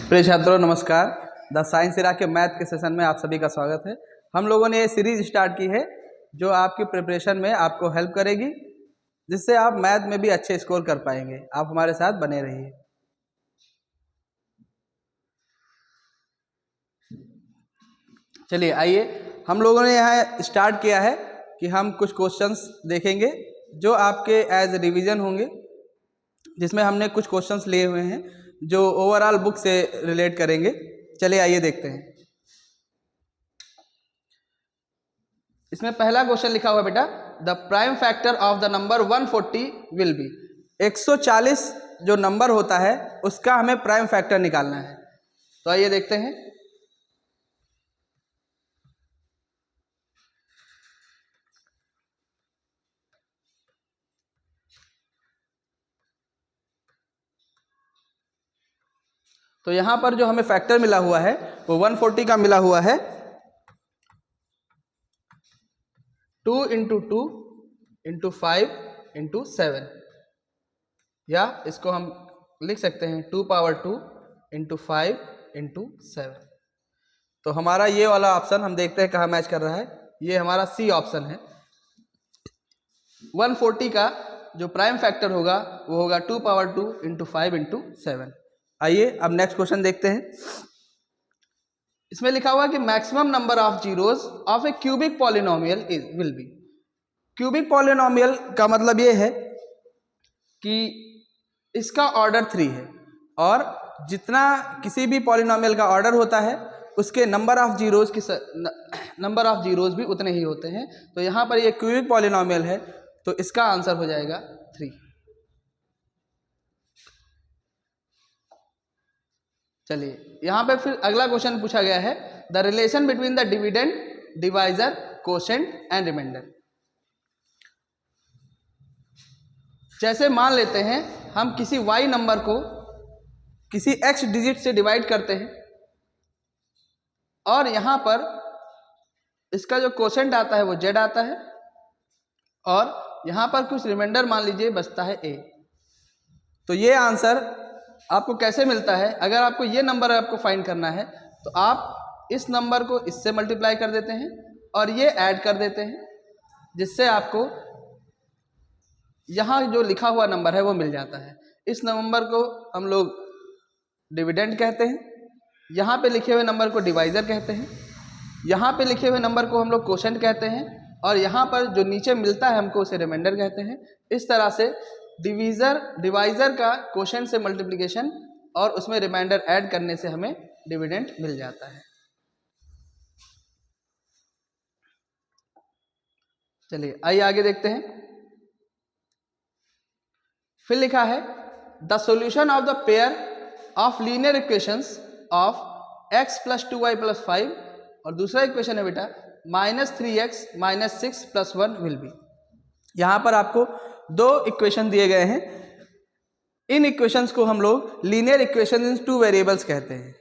प्रिय छात्रों नमस्कार। द साइंस इरा के मैथ के सेशन में आप सभी का स्वागत है। हम लोगों ने ये सीरीज स्टार्ट की है जो आपकी प्रिपरेशन में आपको हेल्प करेगी, जिससे आप मैथ में भी अच्छे स्कोर कर पाएंगे। आप हमारे साथ बने रहिए। चलिए आइए, हम लोगों ने यहाँ स्टार्ट किया है कि हम कुछ क्वेश्चंस देखेंगे जो आपके एज रिवीजन होंगे, जिसमें हमने कुछ क्वेश्चंस लिए हुए हैं जो ओवरऑल बुक से रिलेट करेंगे। चलिए आइए देखते हैं। इसमें पहला क्वेश्चन लिखा हुआ बेटा, the prime factor of the number 140 will be. 140 जो नंबर होता है उसका हमें प्राइम फैक्टर निकालना है। तो आइए देखते हैं। तो यहां पर जो हमें फैक्टर मिला हुआ है वो 140 का मिला हुआ है 2 × 2 × 5 × 7, या इसको हम लिख सकते हैं 2 पावर 2 × 5 × 7। तो हमारा ये वाला ऑप्शन हम देखते हैं कहाँ मैच कर रहा है। ये हमारा सी ऑप्शन है। 140 का जो प्राइम फैक्टर होगा वो होगा 2 पावर 2 × 5 × 7। आइए अब नेक्स्ट क्वेश्चन देखते हैं। इसमें लिखा हुआ है कि maximum number of zeros of A cubic polynomial will be. Cubic polynomial का मतलब ये है कि इसका ऑर्डर 3 है और जितना किसी भी पॉलिनोमियल का ऑर्डर होता है उसके नंबर ऑफ जीरोस भी उतने ही होते हैं। तो यहाँ पर ये क्यूबिक पॉलिनोमियल है, तो इसका आंसर हो जाएगा 3। चलिए यहाँ पे फिर अगला क्वेश्चन पूछा गया है, the relation between the dividend, divisor, quotient and remainder. जैसे मान लेते हैं हम किसी y नंबर को किसी x डिजिट से डिवाइड करते हैं और यहाँ पर इसका जो कोशेंट आता है वो z आता है और यहाँ पर कुछ रिमाइंडर मान लीजिए बचता है a। तो ये आंसर आपको कैसे मिलता है? अगर आपको ये नंबर आपको फाइंड करना है तो आप इस नंबर को इससे मल्टीप्लाई कर देते हैं और ये ऐड कर देते हैं, जिससे आपको यहाँ जो लिखा हुआ नंबर है वो मिल जाता है। इस नंबर को हम लोग डिविडेंड कहते हैं, यहाँ पे लिखे हुए नंबर को डिवाइज़र कहते हैं, यहाँ पे लिखे हुए नंबर को हम लोग कोशेंट कहते हैं और यहाँ पर जो नीचे मिलता है हमको उसे रिमाइंडर कहते हैं। इस तरह से डिवाइज़र का कोशेंट से मल्टीप्लिकेशन और उसमें रिमाइंडर ऐड करने से हमें डिविडेंड मिल जाता है। चलिए आइए आगे देखते हैं। फिर लिखा है the solution of the pair of linear equations of x + 2y + 5, और दूसरा इक्वेशन है बेटा -3x - 6 + 1 विल बी। यहाँ पर आपको दो इक्वेशन दिए गए हैं। इन इक्वेशंस को हम लोग लीनियर इक्वेशन इन 2 वेरिएबल्स कहते हैं।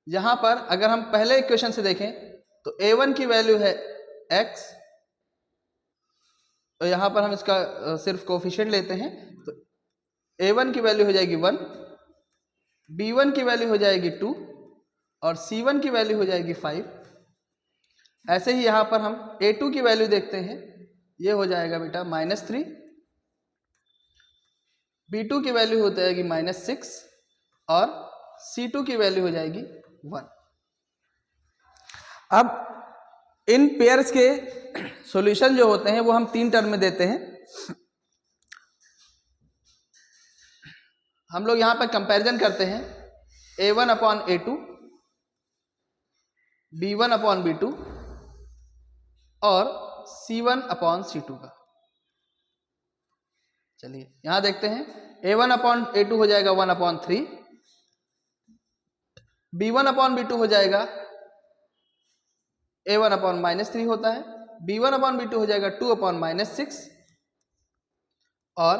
यहाँ पर अगर हम पहले इक्वेशन से देखें तो a1 की वैल्यू है x, तो यहाँ पर हम इसका सिर्फ कोफिशिएंट लेते हैं तो a1 की वैल्यू हो जाएगी 1, b1 की वैल्यू हो जाएगी 2 और c1 की वैल्यू हो जाएगी 5। ऐसे ही यहाँ पर हम a2 की वैल्यू देखते हैं, ये हो जाएगा बेटा -3, b2 की वैल्यू हो जाएगी -6 और c2 की वैल्यू हो जाएगी 1। अब इन पेयर्स के सॉल्यूशन जो होते हैं वो हम 3 टर्म में देते हैं। हम लोग यहाँ पर कंपैरिजन करते हैं a1/a2, b1/b2 और c1/c2 का। चलिए यहाँ देखते हैं a1/a2 हो जाएगा 1/3, b1/b2 हो जाएगा a1/-3 होता है, b1/b2 हो जाएगा 2/-6 और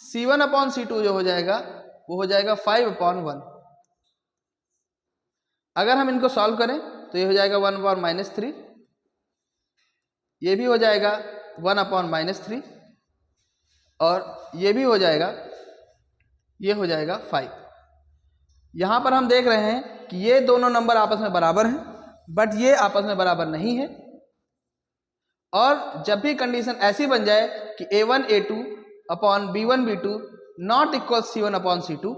c1/c2 जो हो जाएगा वो हो जाएगा 5/1। अगर हम इनको सॉल्व करें तो ये हो जाएगा 1/-3, ये भी हो जाएगा 1/-3 और ये भी हो जाएगा ये हो जाएगा 5। यहाँ पर हम देख रहे हैं कि ये दोनों नंबर आपस में बराबर हैं, बट ये आपस में बराबर नहीं है। और जब भी कंडीशन ऐसी बन जाए कि a1 a2 upon b1 b2 not equal c1 upon c2,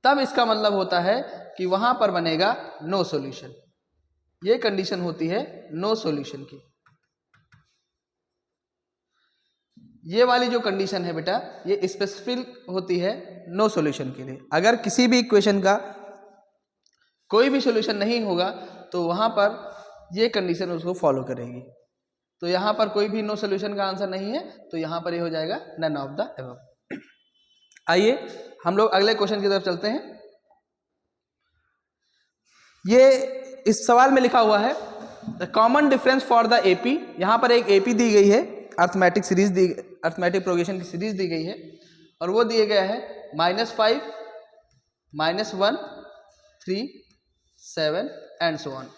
तब इसका मतलब होता है कि वहां पर बनेगा नो सॉल्यूशन। ये कंडीशन होती है नो सॉल्यूशन की। ये वाली जो कंडीशन है बेटा, ये स्पेसिफिक होती है नो सॉल्यूशन के लिए। अगर किसी भी इक्वेशन का कोई भी सॉल्यूशन नहीं होगा तो वहां पर ये कंडीशन उसको फॉलो करेगी। तो यहाँ पर कोई भी नो सॉल्यूशन का आंसर नहीं है, तो यहाँ पर ये हो जाएगा नन ऑफ द अबव। आइए हम लोग अगले क्वेश्चन की तरफ चलते हैं। ये इस सवाल में लिखा हुआ है the common difference for the AP. यहाँ पर एक एपी दी गई है, अर्थमेटिक प्रोग्रेशन की सीरीज दी गई है, और वो दिए गया है -5, -1, 3, 7 एंड सो ऑन।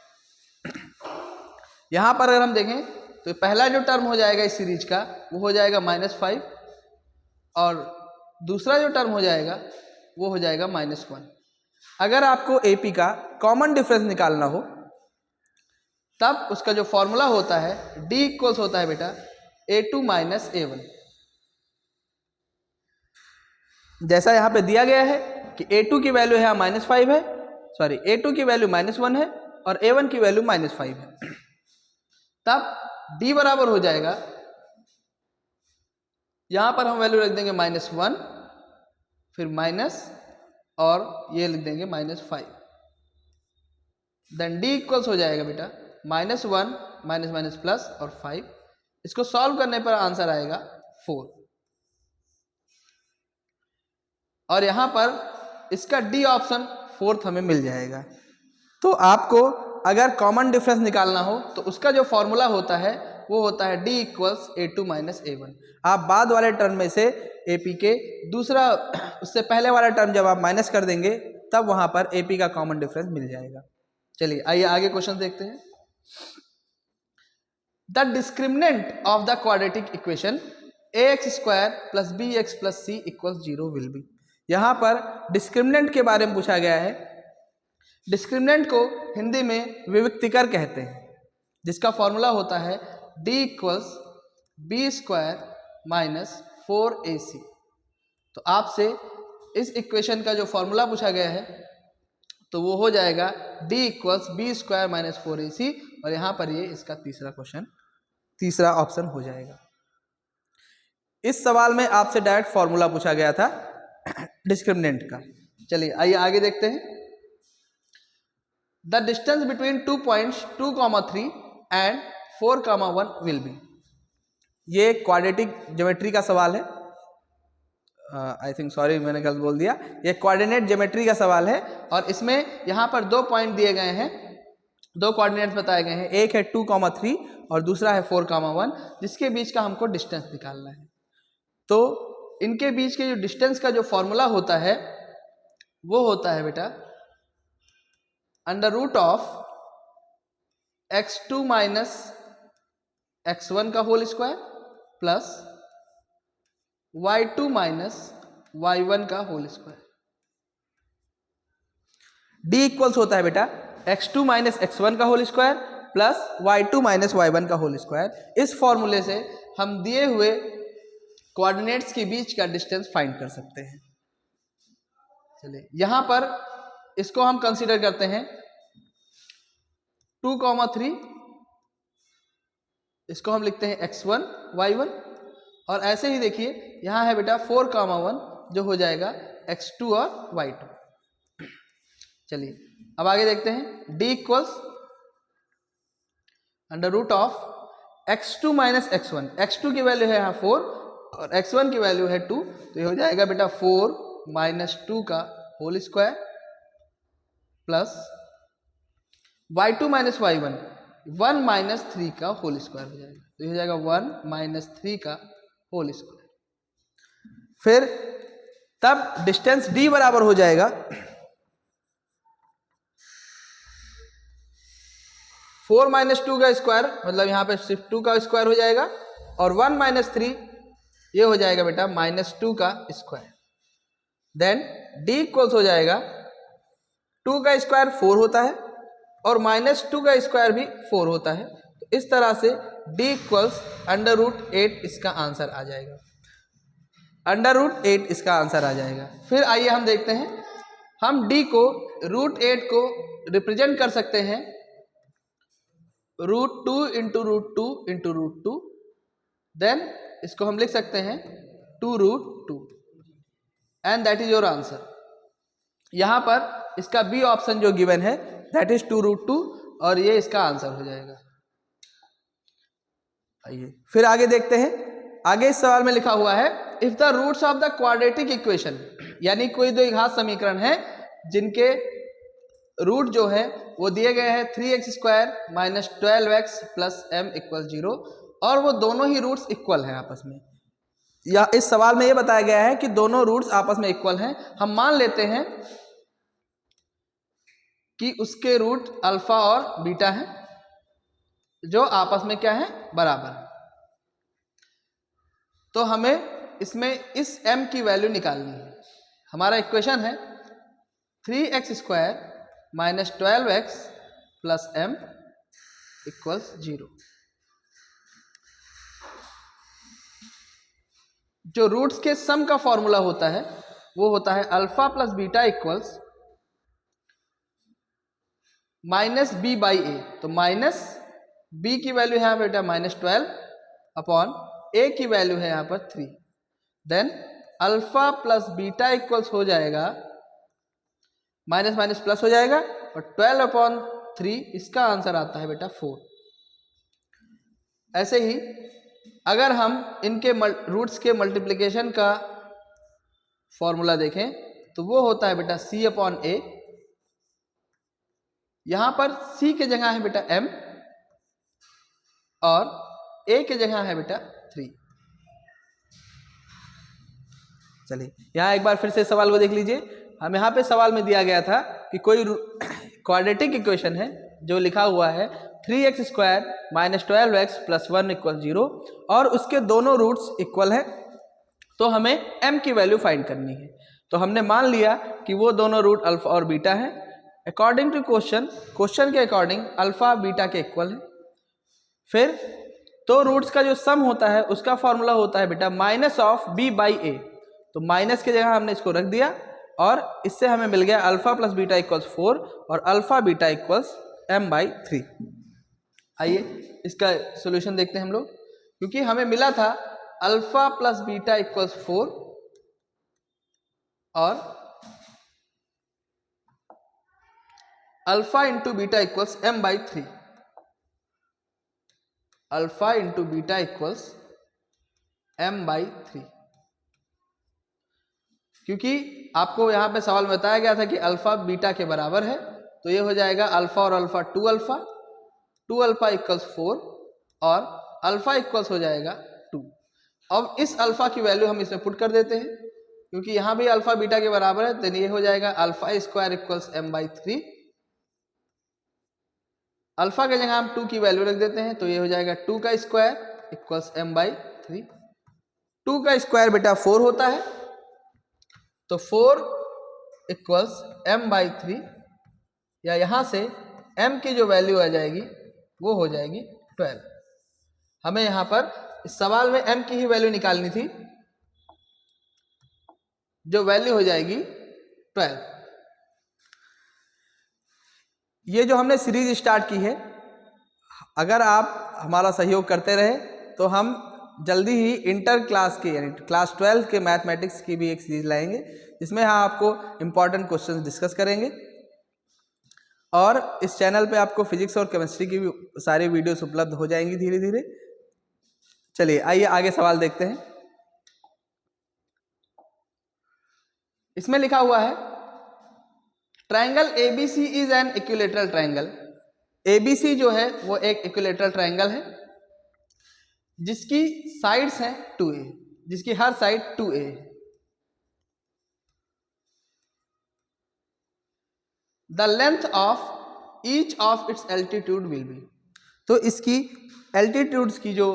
यहाँ पर अगर हम देखें तो पहला जो टर्म हो जाएगा इस सीरीज का वो हो जाएगा -5, और दूसरा जो टर्म हो जाएगा वो हो जाएगा -1। अगर आपको एपी का कॉमन डिफरेंस निकालना हो तब उसका जो फॉर्मूला होता है D इक्वल्स होता है बेटा a2 माइनस a1। जैसा यहाँ पे दिया गया है कि a2 की वैल्यू है -5 है, सॉरी a2 की वैल्यू -1 है और a1 की वैल्यू -5 है, तब D बराबर हो जाएगा, यहाँ पर हम वैल्यू रख देंगे -1, फिर माइनस और ये लिख देंगे -5। देन D इक्वल्स हो जाएगा बेटा -1 माइनस माइनस प्लस और 5। इसको सॉल्व करने पर आंसर आएगा 4। और यहाँ पर इसका D ऑप्शन 4th हमें मिल जाएगा। तो आपको अगर कॉमन डिफरेंस निकालना हो तो उसका जो फॉर्मूला होता है वो होता है D equals a2 minus a1। आप बाद वाले टर्म में से AP के दूसरा उससे पहले वाला टर्म जब आप माइनस कर देंगे तब वहां पर AP का कॉमन डिफरेंस मिल जाएगा। चलिए आइए आगे क्वेश्चन देखते हैं। The discriminant of the quadratic equation ax square plus bx plus c equals 0 will be. यहाँ पर डिस्क्रिमिनेंट के बारे में पूछा गया है। डिस्क्रिमिनेंट को हिंदी में विविक्तिकर कहते हैं, जिसका फॉर्मूला होता है d equals b square minus 4ac। तो आपसे इस इक्वेशन का जो फॉर्मूला पूछा गया है तो वो हो जाएगा d equals b square minus 4ac, और यहाँ पर ये इसका तीसरा ऑप्शन हो जाएगा। इस सवाल में आपसे डायरेक्ट फॉर्मूला पूछा गया था डिस्क्रिमिनेंट का। चलिए आइए आगे देखते हैं। The distance between 2 points 2,3 and 4,1 will be. ये क्वाड्रेटिक ज्योमेट्री का सवाल है। आई थिंक सॉरी मैंने गलत बोल दिया, ये कोऑर्डिनेट ज्योमेट्री का सवाल है। और इसमें यहाँ पर 2 पॉइंट दिए गए हैं, 2 कोऑर्डिनेट्स बताए गए हैं। एक है 2,3 और दूसरा है 4,1, जिसके बीच का हमको डिस्टेंस निकालना है। तो इनके बीच के जो डिस्टेंस का जो फॉर्मूला होता है वो होता है बेटा under root of x2 minus x1 का whole square plus y2 minus y1 का होल स्क्वायर। D इक्वल्स होता है बेटा x2 माइनस x1 का whole square plus y2 minus y1 का होल स्क्वायर। इस फॉर्मूले से हम दिए हुए कोऑर्डिनेट्स के बीच का डिस्टेंस फाइंड कर सकते हैं। चलिए यहां पर इसको हम कंसीडर करते हैं 2,3, इसको हम लिखते हैं x1 y1, और ऐसे ही देखिए यहाँ है बेटा 4,1 जो हो जाएगा x2 और y2। चलिए अब आगे देखते हैं। D equals under root of x2 minus x1। x2 की वैल्यू है यहाँ 4 और x1 की वैल्यू है 2, तो ये हो जाएगा बेटा 4 माइनस 2 का whole square plus y2 minus y1 1 minus 3 का होल स्क्वायर हो जाएगा, तो ये हो जाएगा 1 माइनस 3 का होल स्क्वायर। फिर तब डिस्टेंस D बराबर हो जाएगा 4 माइनस 2 का स्क्वायर, मतलब यहाँ पे सिर्फ 2 का स्क्वायर हो जाएगा, और 1 माइनस 3 ये हो जाएगा बेटा -2 का स्क्वायर। देन डी इक्वल्स हो जाएगा 2 का स्क्वायर 4 होता है और -2 का स्क्वायर भी 4 होता है। तो इस तरह से डी इक्वल्स √8 इसका आंसर आ जाएगा। √8 इसका आंसर आ जाएगा। फिर आइए हम देखते हैं, हम डी को √8 को रिप्रेजेंट कर सकते हैं √2 × √2 × √2, देन इसको हम लिख सकते हैं 2√2 and that is your answer. यहाँ पर इसका बी ऑप्शन जो गिवन है दैट इज 2√2 और ये इसका आंसर हो जाएगा। आइए फिर आगे देखते हैं। आगे इस सवाल में लिखा हुआ है if the roots of the quadratic equation, यानी कोई दो घात समीकरण है जिनके रूट जो है वो दिए गए हैं 3x² - 12x + m = 0 और वो दोनों ही रूट्स इक्वल हैं आपस में। या इस सवाल में ये बताया गया है कि दोनों रूट्स आपस में इक्वल हैं। हम मान लेते हैं कि उसके रूट अल्फा और बीटा हैं जो आपस में क्या है, बराबर। तो हमें इसमें इस m की वैल्यू निकालनी है। हमारा इक्वेशन है 3x² - 12x + m = 0। जो रूट्स के सम का फॉर्मूला होता है वो होता है अल्फा + बीटा इक्वल्स -b/a। तो -b की वैल्यू है यहाँ पे बेटा -12 अपॉन a की वैल्यू है यहाँ पर 3। देन अल्फा + बीटा इक्वल्स हो जाएगा माइनस माइनस प्लस हो जाएगा और 12/3 इसका आंसर आता है बेटा 4। ऐसे ही अगर हम इनके रूट्स के मल्टीप्लिकेशन का फॉर्मूला देखें तो वो होता है बेटा c/a। यहाँ पर c के जगह है बेटा m और a के जगह है बेटा 3। चलिए यहाँ एक बार फिर से सवाल को देख लीजिए। हम यहाँ पे सवाल में दिया गया था कि कोई क्वाड्रेटिक इक्वेशन है जो लिखा हुआ है 3x² - 12x + 1 = 0 और उसके दोनों रूट्स इक्वल हैं। तो हमें m की वैल्यू फाइंड करनी है। तो हमने मान लिया कि वो दोनों रूट अल्फा और बीटा हैं। अकॉर्डिंग टू क्वेश्चन के अकॉर्डिंग अल्फा बीटा के इक्वल है। फिर तो रूट्स का जो सम होता है उसका फॉर्मूला होता है बेटा -b/a। तो माइनस की जगह हमने इसको रख दिया और इससे हमें मिल गया अल्फा + बीटा = 4 और अल्फा बीटा = m/3। आइए इसका सॉल्यूशन देखते हैं हम लोग। क्योंकि हमें मिला था अल्फा + बीटा = 4 और alpha × beta = m/3। Alpha × beta = m/3। क्योंकि आपको यहाँ पे सवाल में बताया गया था कि अल्फा बीटा के बराबर है, तो ये हो जाएगा अल्फा और अल्फा 2 अल्फा = 4 और अल्फा इक्वल्स हो जाएगा 2। अब इस अल्फा की वैल्यू हम इसमें पुट कर देते हैं क्योंकि यहाँ भी अल्फा बीटा के बराबर है, तो ये हो जाएगा अल्फा² = m/3। अल्फा के जगह हम 2 की वैल्यू रख देते हैं तो ये हो जाएगा 2 का स्क्वायर = m/3। 2 का स्क्वायर बेटा 4 होता है, तो 4 = m/3 या यहाँ से m की जो वैल्यू आ जाएगी वो हो जाएगी 12। हमें यहाँ पर इस सवाल में m की ही वैल्यू निकालनी थी, जो वैल्यू हो जाएगी 12। ये जो हमने सीरीज स्टार्ट की है, अगर आप हमारा सहयोग करते रहे तो हम जल्दी ही इंटर क्लास के यानी क्लास 12 के मैथमेटिक्स की भी एक सीरीज लाएंगे जिसमें हम आपको इम्पॉर्टेंट क्वेश्चंस डिस्कस करेंगे और इस चैनल पे आपको फिजिक्स और केमिस्ट्री की भी सारी वीडियोस उपलब्ध हो जाएंगी धीरे धीरे। चलिए आइए आगे सवाल देखते हैं। इसमें लिखा हुआ है triangle ABC is an equilateral triangle. ABC जो है वो एक इक्विलैटरल ट्राइंगल है जिसकी साइड्स हैं 2a, जिसकी हर साइड 2a है। The length of each of its altitude will be. तो इसकी एल्टीट्यूड्स की जो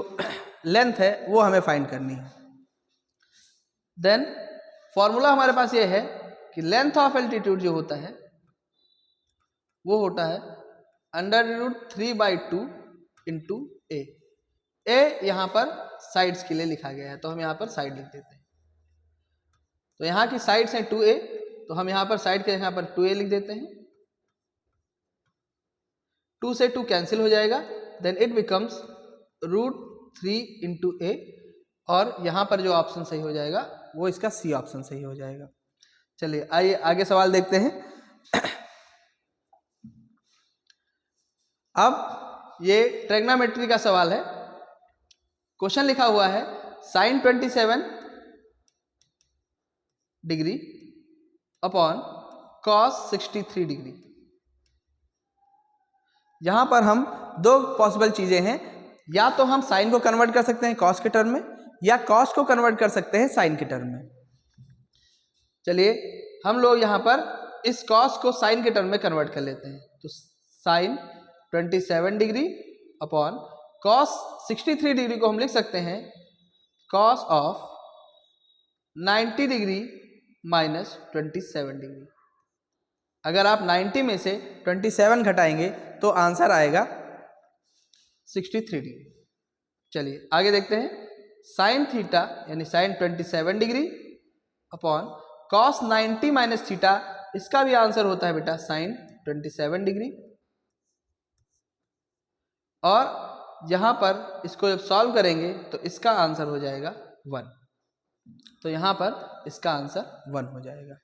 लेंथ है वो हमें फाइंड करनी है। देन फॉर्मूला हमारे पास ये है कि लेंथ ऑफ एल्टीट्यूड जो होता है वो होता है √3/2 इंटू ए। ए यहाँ पर साइड्स के लिए लिखा गया है, तो हम यहाँ पर साइड लिख देते हैं। तो यहाँ की साइड्स हैं 2a, तो हम यहाँ पर साइड के यहाँ पर 2a लिख देते हैं। 2 से 2 कैंसिल हो जाएगा, देन इट बिकम्स √3 इंटू ए, और यहाँ पर जो ऑप्शन सही हो जाएगा वो इसका सी ऑप्शन सही हो जाएगा। चलिए आइए आगे सवाल देखते हैं। अब ये ट्रिग्नोमेट्री का सवाल है। क्वेश्चन लिखा हुआ है sin 27 degree upon cos 63 degree. यहां पर हम दो पॉसिबल चीजें हैं, या तो हम साइन को कन्वर्ट कर सकते हैं cos के टर्म में, या cos को कन्वर्ट कर सकते हैं sin के टर्म में। चलिए हम लोग यहां पर इस cos को sin के टर्म में कन्वर्ट कर लेते हैं। तो sin 27 degree upon cos 63 degree को हम लिख सकते हैं cos of 90 degree minus 27 degree. अगर आप 90 में से 27 घटाएंगे तो आंसर आएगा 63 डिग्री। चलिए आगे देखते हैं। साइन थीटा यानी sine 27 degree upon cos 90 minus theta, इसका भी आंसर होता है बेटा साइन 27 डिग्री। और यहाँ पर इसको जब सॉल्व करेंगे तो इसका आंसर हो जाएगा 1। तो यहाँ पर इसका आंसर 1 हो जाएगा।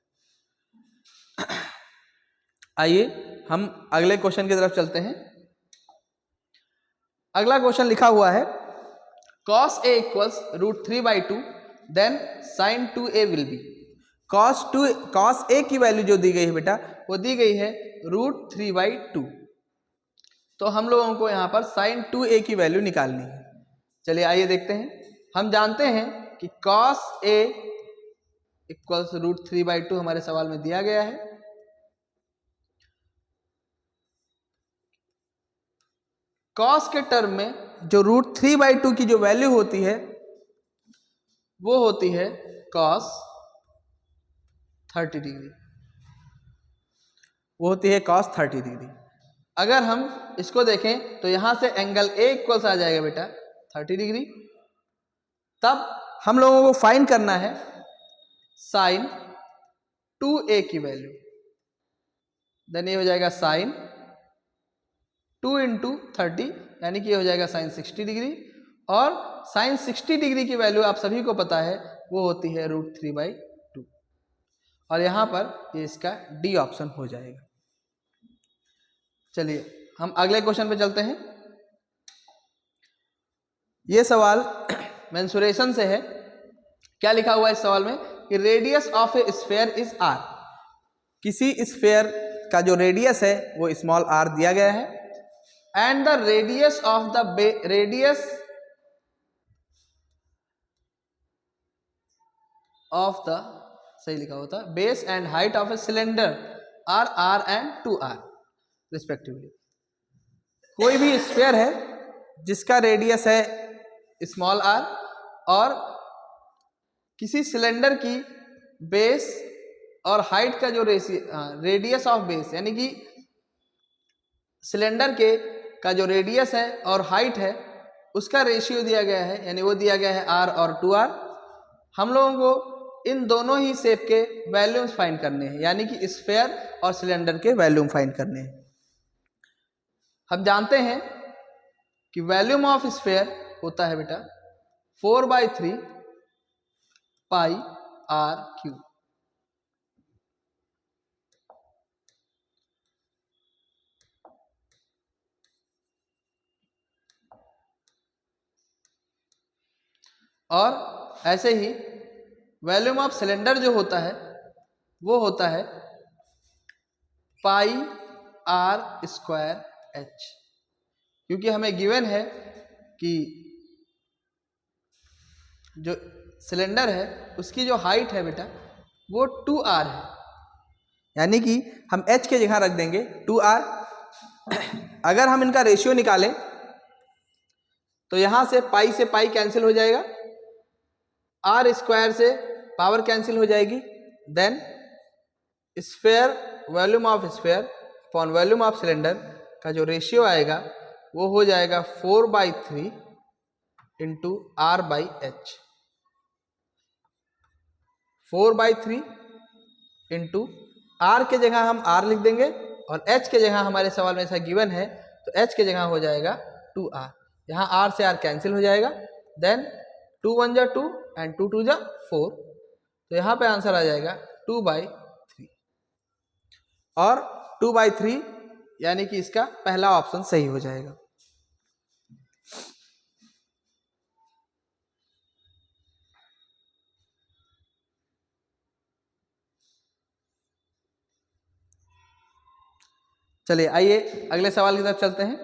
आइए हम अगले क्वेश्चन की तरफ चलते हैं। अगला क्वेश्चन लिखा हुआ है cos a equals √3/2 then sin 2a will be. cos a की वैल्यू जो दी गई है बेटा वो दी गई है √3/2। तो हम लोगों को यहाँ पर sin 2a की वैल्यू निकालनी है। चलिए आइए देखते हैं। हम जानते हैं कि cos a इक्वल्स √3/2 हमारे सवाल में दिया गया है। cos के टर्म में जो √3/2 की जो वैल्यू होती है वो होती है cos 30 डिग्री, वो होती है cos 30 डिग्री। अगर हम इसको देखें तो यहां से एंगल A इक्वल्स आ जाएगा बेटा 30 डिग्री। तब हम लोगों को फाइंड करना है sin 2a की वैल्यू, देन ये हो जाएगा sin 2 इंटू 30 यानी कि ये हो जाएगा sin 60 डिग्री। और sin 60 डिग्री की वैल्यू आप सभी को पता है वो होती है √3/2, और यहाँ पर ये इसका डी ऑप्शन हो जाएगा। चलिए हम अगले क्वेश्चन पे चलते हैं। ये सवाल मेंसुरेशन से है। क्या लिखा हुआ है इस सवाल में कि radius of A sphere is r। किसी स्फीयर का जो रेडियस है वो स्मॉल r दिया गया है, and the radius of the सही लिखा होता है base and height of a cylinder are r and 2r respectively. कोई भी स्फीयर है जिसका रेडियस है स्मॉल r, और किसी सिलेंडर की बेस और हाइट का जो रेडियस ऑफ बेस यानी कि सिलेंडर के का जो रेडियस है और हाइट है उसका रेशियो दिया गया है, यानी वो दिया गया है r और 2r। हम लोगों को इन दोनों ही शेप के वैल्यूम्स फाइंड करने हैं, यानी कि स्फीयर और सिलेंडर के वैल्यूम फाइंड करने हैं। हम जानते हैं कि वॉल्यूम ऑफ स्फीयर होता है बेटा 4/3 पाई r क्यूब। और ऐसे ही वॉल्यूम ऑफ सिलेंडर जो होता है वो होता है पाई r² h, क्योंकि हमें गिवन है कि जो सिलेंडर है उसकी जो हाइट है बेटा वो 2r है, यानी कि हम h के जगह रख देंगे 2r। अगर हम इनका रेशियो निकालें तो यहाँ से पाई कैंसिल हो जाएगा, r² से पावर कैंसिल हो जाएगी, then sphere volume of sphere upon volume of cylinder का जो रेशियो आएगा वो हो जाएगा 4/3 इंटू R/H। 4/3 इंटू R के जगह हम R लिख देंगे और H के जगह हमारे सवाल में ऐसा गिवन है तो H के जगह हो जाएगा 2R। यहाँ R से R कैंसिल हो जाएगा, देन 2 1 जा 2 एंड 2 2 जा 4, तो यहाँ पे आंसर आ जाएगा 2/3 और 2/3 यानी कि इसका पहला ऑप्शन सही हो जाएगा। चलिए आइए अगले सवाल की तरफ चलते हैं।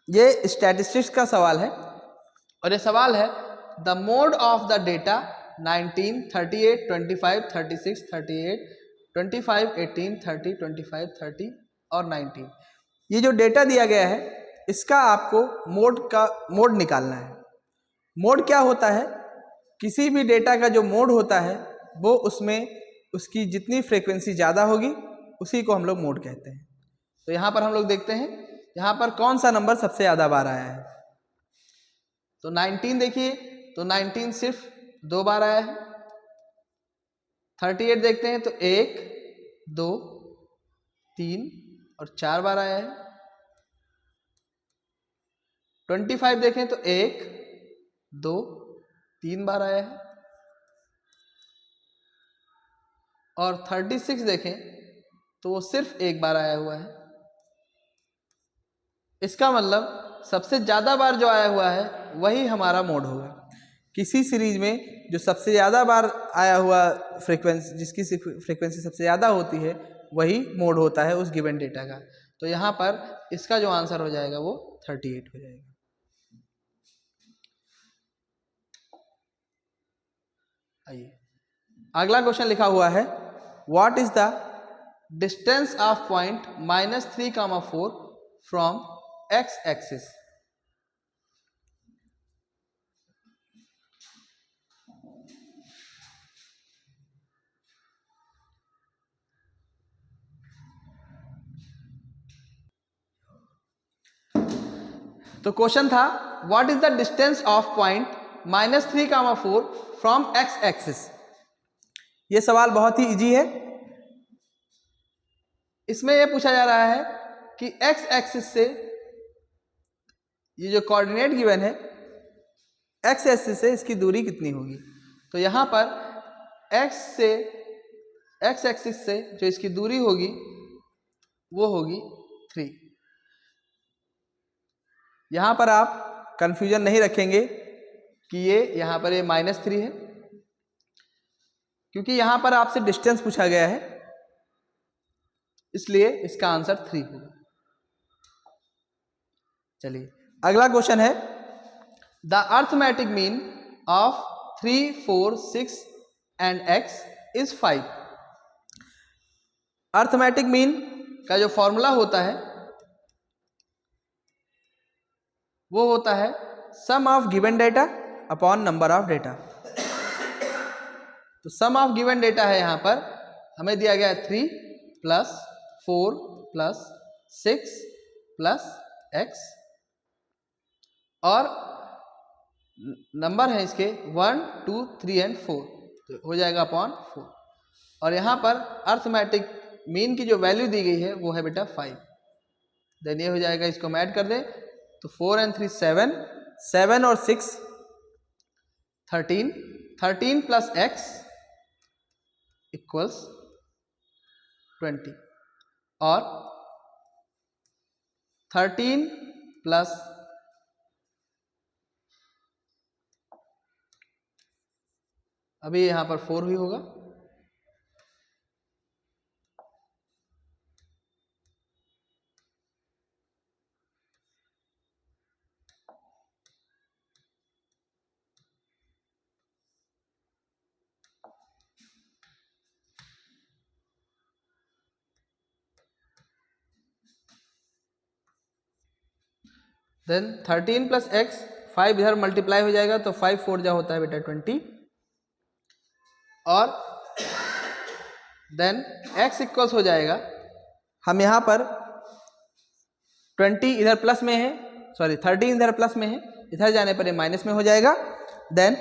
ये स्टैटिस्टिक्स का सवाल है और ये सवाल है the mode of the data 19, 38, 25, 36, 38, 25, 18, 30, 25, 30 और 19। ये जो डेटा दिया गया है इसका आपको मोड निकालना है। मोड क्या होता है? किसी भी डेटा का जो मोड होता है वो उसमें उसकी जितनी फ्रीक्वेंसी ज़्यादा होगी उसी को हम लोग मोड कहते हैं। तो यहाँ पर हम लोग देखते हैं यहाँ पर कौन सा नंबर सबसे ज़्यादा बार आया है। तो 19 देखिए, तो 19 सिर्फ 2 बार आया है। 38 देखते हैं तो 1, 2, 3 और 4 बार आया है। 25 देखें तो 1, 2, 3 बार आया है। और 36 देखें तो वो सिर्फ 1 बार आया हुआ है। इसका मतलब सबसे ज़्यादा बार जो आया हुआ है वही हमारा मोड होगा। किसी सीरीज में जो सबसे ज़्यादा बार आया हुआ फ्रीक्वेंसी, जिसकी फ्रीक्वेंसी सबसे ज़्यादा होती है वही मोड होता है उस गिवन डेटा का। तो यहाँ पर इसका जो आंसर हो जाएगा वो 38 हो जाएगा। आइए अगला क्वेश्चन लिखा हुआ है what is the distance of point -3, 4 from x axis. तो क्वेश्चन था what is the distance of point -3, 4 from x axis. ये सवाल बहुत ही इजी है। इसमें यह पूछा जा रहा है कि x एक्सिस से ये जो कोऑर्डिनेट गिवन है x एक्सिस से इसकी दूरी कितनी होगी। तो यहाँ पर x एक्सिस से जो इसकी दूरी होगी वो होगी 3। यहाँ पर आप कंफ्यूजन नहीं रखेंगे कि ये यहाँ पर ये -3 है, क्योंकि यहाँ पर आपसे डिस्टेंस पूछा गया है, इसलिए इसका आंसर 3 होगा। चलिए अगला क्वेश्चन है the arithmetic mean of 3, 4, 6 and x is 5। Arithmetic mean का जो फॉर्मूला होता है वो होता है sum of given data upon number of data. तो सम ऑफ गिवन डेटा है, यहाँ पर हमें दिया गया है 3 + 4 + 6 + x और नंबर है इसके 1, 2, 3 एंड 4, तो हो जाएगा अपॉन 4। और यहाँ पर अर्थमेटिक मीन की जो वैल्यू दी गई है वो है बेटा 5। देन ये हो जाएगा, इसको हम ऐड कर दें तो 4 and 3 7, 7 और 6 13, 13 + x = 20 और 13 + अभी यहाँ पर 4 भी होगा। देन 13 + x 5 इधर मल्टीप्लाई हो जाएगा तो 5 4 जा होता है बेटा 20, और देन x इक्वल्स हो जाएगा, हम यहाँ पर 20 इधर प्लस में है, सॉरी 13 इधर प्लस में है, इधर जाने पर ये माइनस में हो जाएगा, देन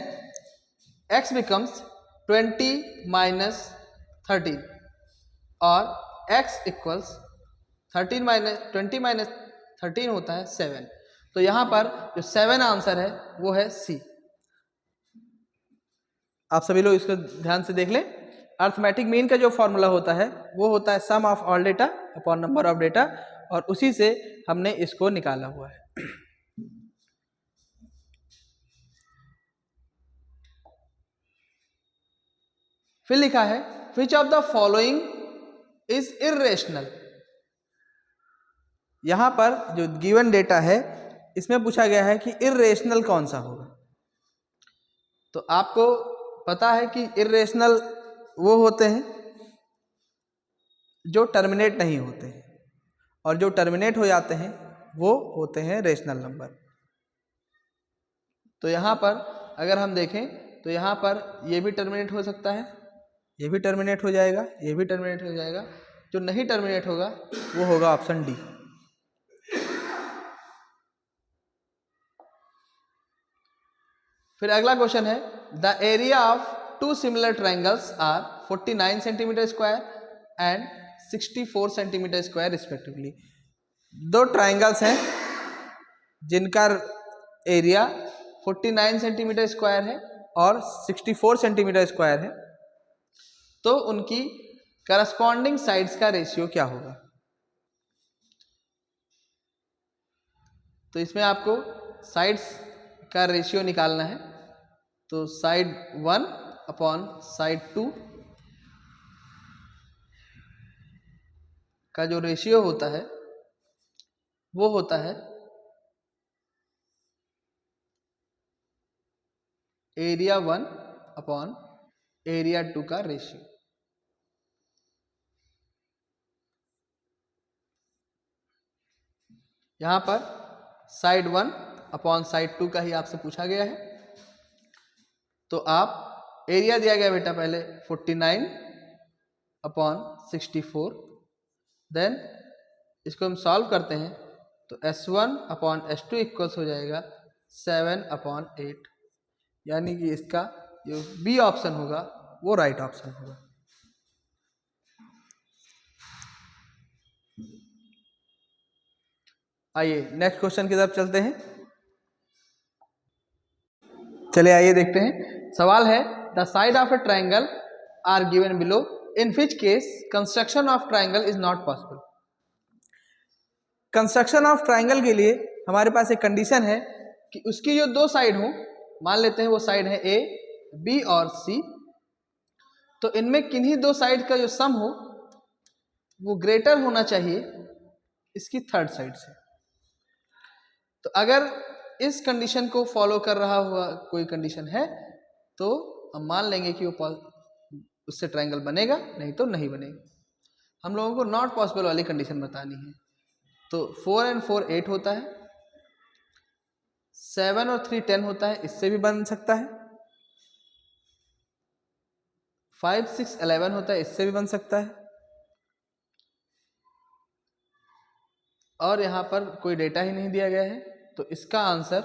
x बिकम्स 20 माइनस 13 और x इक्वल्स 13 माइनस 20 माइनस 13 होता है 7। तो यहाँ पर जो 7 आंसर है वो है सी। आप सभी लोग इसको ध्यान से देख लें। अर्थमेटिक मीन का जो फॉर्मूला होता है वो होता है sum of all data upon number of data, और उसी से हमने इसको निकाला हुआ है। फिर लिखा है which of the following is irrational. यहां पर जो गिवन डेटा है इसमें पूछा गया है कि इर्रेशनल कौन सा होगा। तो आपको पता है कि इर्रेशनल वो होते हैं जो टर्मिनेट नहीं होते हैं, और जो टर्मिनेट हो जाते हैं वो होते हैं रेशनल नंबर। तो यहाँ पर अगर हम देखें तो यहाँ पर ये भी टर्मिनेट हो सकता है, ये भी टर्मिनेट हो जाएगा, ये भी टर्मिनेट हो जाएगा। जो नहीं टर्मिनेट होगा वो होगा ऑप्शन डी। फिर अगला क्वेश्चन है the area of two similar triangles are 49 centimetre square and 64 centimetre square respectively. दो ट्राइंगल्स हैं जिनका एरिया 49 सेंटीमीटर स्क्वायर है और 64 सेंटीमीटर स्क्वायर है, तो उनकी करस्पॉन्डिंग साइड्स का रेशियो क्या होगा। तो इसमें आपको साइड्स का रेशियो निकालना है। तो साइड 1 अपॉन साइड 2 का जो रेशियो होता है वो होता है एरिया 1 अपॉन एरिया 2 का रेशियो। यहाँ पर साइड 1 अपॉन साइड 2 का ही आपसे पूछा गया है। तो आप एरिया दिया गया बेटा पहले 49 अपॉन 64, देन इसको हम सॉल्व करते हैं तो S1 अपॉन S2 इक्वल्स हो जाएगा 7 अपॉन 8, यानी कि इसका जो बी ऑप्शन होगा वो राइट ऑप्शन होगा। आइए नेक्स्ट क्वेश्चन की तरफ चलते हैं। चलिए आइए देखते हैं। सवाल है the side of a triangle are given below, in which case construction of triangle is not possible. Construction of triangle के लिए हमारे पास एक कंडीशन है कि उसकी जो दो साइड हो, मान लेते हैं वो साइड है ए, बी और सी, तो इनमें किन्हीं दो साइड का जो सम हो वो ग्रेटर होना चाहिए इसकी थर्ड साइड से। तो अगर इस कंडीशन को फॉलो कर रहा हुआ कोई कंडीशन है तो हम मान लेंगे कि वो उससे ट्राइंगल बनेगा, नहीं तो नहीं बनेगा। हम लोगों को नॉट पॉसिबल वाली कंडीशन बतानी है। तो 4 and 4 8 होता है, 7 और 3 10 होता है, इससे भी बन सकता है। 5 6 11 होता है, इससे भी बन सकता है। और यहाँ पर कोई डेटा ही नहीं दिया गया है, तो इसका आंसर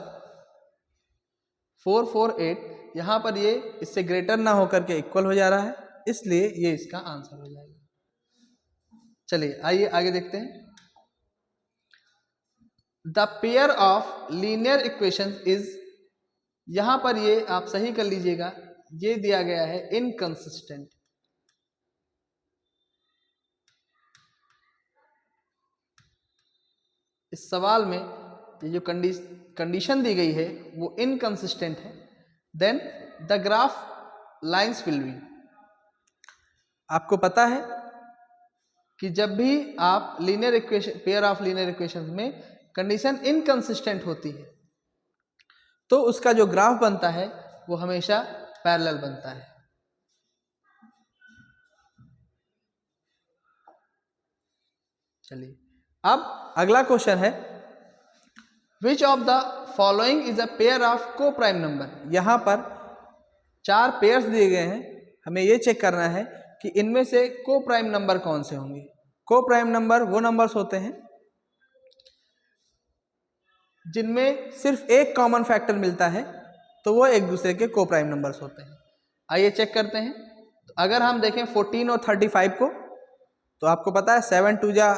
4 4 8, यहाँ पर ये इससे ग्रेटर ना होकर के इक्वल हो जा रहा है, इसलिए ये इसका आंसर हो जाएगा। चलिए आइए आगे देखते हैं। The pair of linear equation is, यहां पर ये आप सही कर लीजिएगा, ये दिया गया है इनकंसिस्टेंट। इस सवाल में ये जो कंडीशन दी गई है वो इनकंसिस्टेंट है, then the graph lines will be. आपको पता है कि जब भी आप linear equation, pair of linear equations में कंडीशन इनकंसिस्टेंट होती है तो उसका जो ग्राफ बनता है वो हमेशा पैरेलल बनता है। चलिए अब अगला क्वेश्चन है which of the following is a pair of को प्राइम नंबर। यहाँ पर 4 पेयर्स दिए गए हैं, हमें ये चेक करना है कि इनमें से को प्राइम नंबर कौन से होंगे। को प्राइम नंबर वो नंबर्स होते हैं जिनमें सिर्फ एक कॉमन फैक्टर मिलता है, तो वो एक दूसरे के को प्राइम नंबर्स होते हैं। आइए चेक करते हैं। तो अगर हम देखें 14 और 35 को, तो आपको पता है 7 2 जा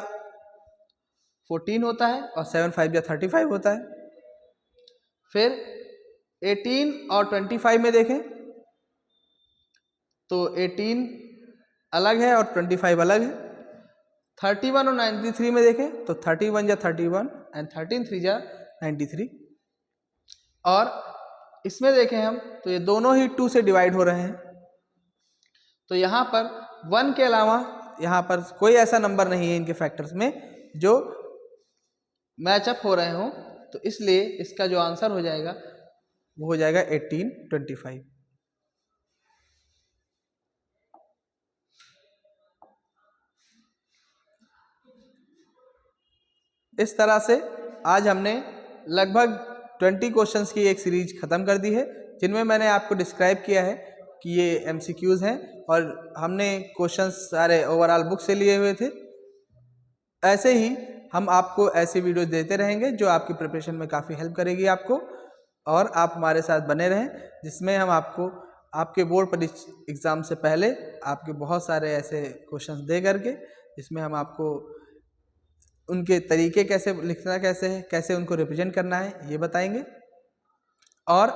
14 होता है और 7 5 जा 35 होता है। फिर 18 और 25 में देखें तो 18 अलग है और 25 अलग है। 31 और 93 में देखें तो 31 जा 31 एंड 13 3 जा 93। और इसमें देखें हम तो ये दोनों ही 2 से डिवाइड हो रहे हैं। तो यहाँ पर 1 के अलावा यहाँ पर कोई ऐसा नंबर नहीं है इनके फैक्टर्स में जो मैचअप हो रहे हों, तो इसलिए इसका जो आंसर हो जाएगा वो हो जाएगा 1825। इस तरह से आज हमने लगभग 20 क्वेश्चंस की एक सीरीज ख़त्म कर दी है, जिनमें मैंने आपको डिस्क्राइब किया है कि ये एमसीक्यूज़ हैं और हमने क्वेश्चंस सारे ओवरऑल बुक से लिए हुए थे। ऐसे ही हम आपको ऐसी वीडियोस देते रहेंगे जो आपकी प्रिपरेशन में काफ़ी हेल्प करेगी आपको, और आप हमारे साथ बने रहें, जिसमें हम आपको आपके बोर्ड परीक्षा एग्ज़ाम से पहले आपके बहुत सारे ऐसे क्वेश्चंस दे करके, जिसमें हम आपको उनके तरीके कैसे लिखना कैसे है, कैसे उनको रिप्रेजेंट करना है, ये बताएंगे। और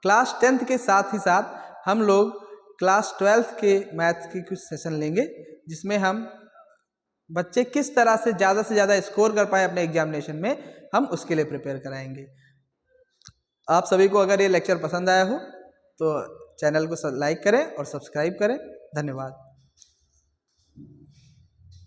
क्लास 10th के साथ ही साथ हम लोग क्लास 12th के मैथ्स की कुछ सेशन लेंगे, जिसमें हम बच्चे किस तरह से ज़्यादा स्कोर कर पाए अपने एग्जामिनेशन में, हम उसके लिए प्रिपेयर कराएंगे। आप सभी को अगर ये लेक्चर पसंद आया हो तो चैनल को लाइक करें और सब्सक्राइब करें। धन्यवाद।